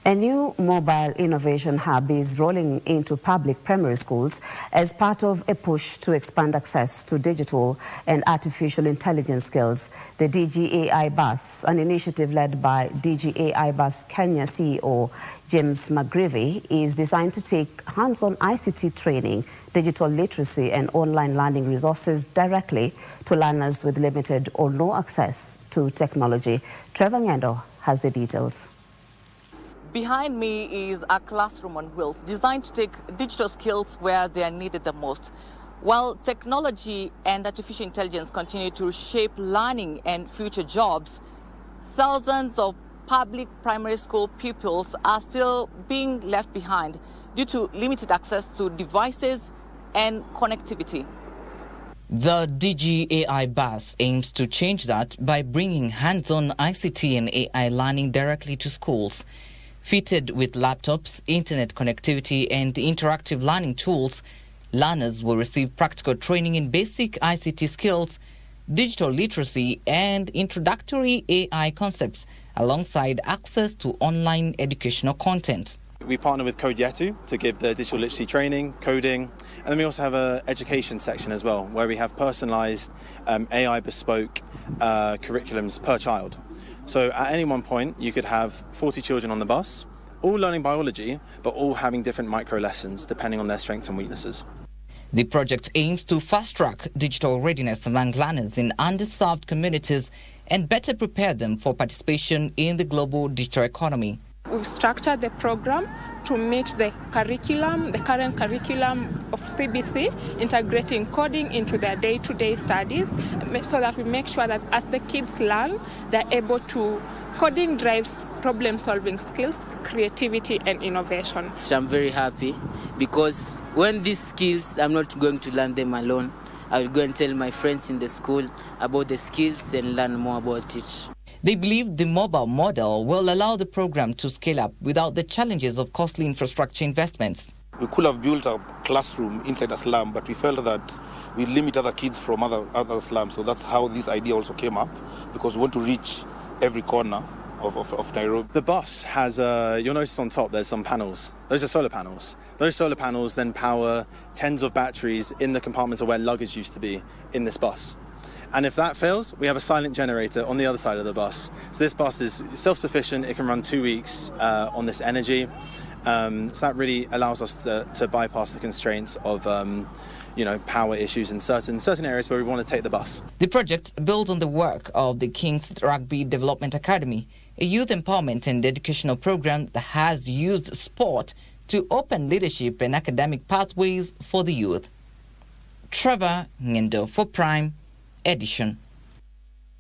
A new mobile innovation hub is rolling into public primary schools as part of a push to expand access to digital and artificial intelligence skills. The Digi-AI Bus, an initiative led by Digi-AI Bus Kenya CEO James McGreevy, is designed to take hands-on ICT training, digital literacy and online learning resources directly to learners with limited or no access to technology. Trevor Ng'endo has the details. Behind me is a classroom on wheels designed to take digital skills where they are needed the most. While technology and artificial intelligence continue to shape learning and future jobs, thousands of public primary school pupils are still being left behind due to limited access to devices and connectivity. The Digi-AI Bus aims to change that by bringing hands-on ICT and AI learning directly to schools. Fitted with laptops, internet connectivity and interactive learning tools, learners will receive practical training in basic ICT skills, digital literacy and introductory AI concepts, alongside access to online educational content. We partner with Code Yetu to give the digital literacy training, coding, and then we also have an education section as well, where we have personalised AI bespoke curriculums per child. So at any one point, you could have 40 children on the bus, all learning biology, but all having different micro lessons depending on their strengths and weaknesses. The project aims to fast-track digital readiness among learners in underserved communities and better prepare them for participation in the global digital economy. We've structured the program to meet the current curriculum of CBC, integrating coding into their day-to-day studies, so that we make sure that as the kids learn, they're able to. Coding drives problem-solving skills, creativity and innovation. I'm very happy because when these skills, I'm not going to learn them alone. I will go and tell my friends in the school about the skills and learn more about it. They believe the mobile model will allow the program to scale up without the challenges of costly infrastructure investments. We could have built a classroom inside a slum, but we felt that we limit other kids from other slums. So that's how this idea also came up, because we want to reach every corner of Nairobi. The bus has, you'll notice on top there's some panels. Those are solar panels. Those solar panels then power tens of batteries in the compartments of where luggage used to be in this bus. And if that fails, we have a silent generator on the other side of the bus. So this bus is self-sufficient. It can run 2 weeks on this energy. So that really allows us to bypass the constraints of power issues in certain areas where we want to take the bus. The project builds on the work of the King's Rugby Development Academy, a youth empowerment and educational program that has used sport to open leadership and academic pathways for the youth. Trevor Ng'endo for Prime Edition.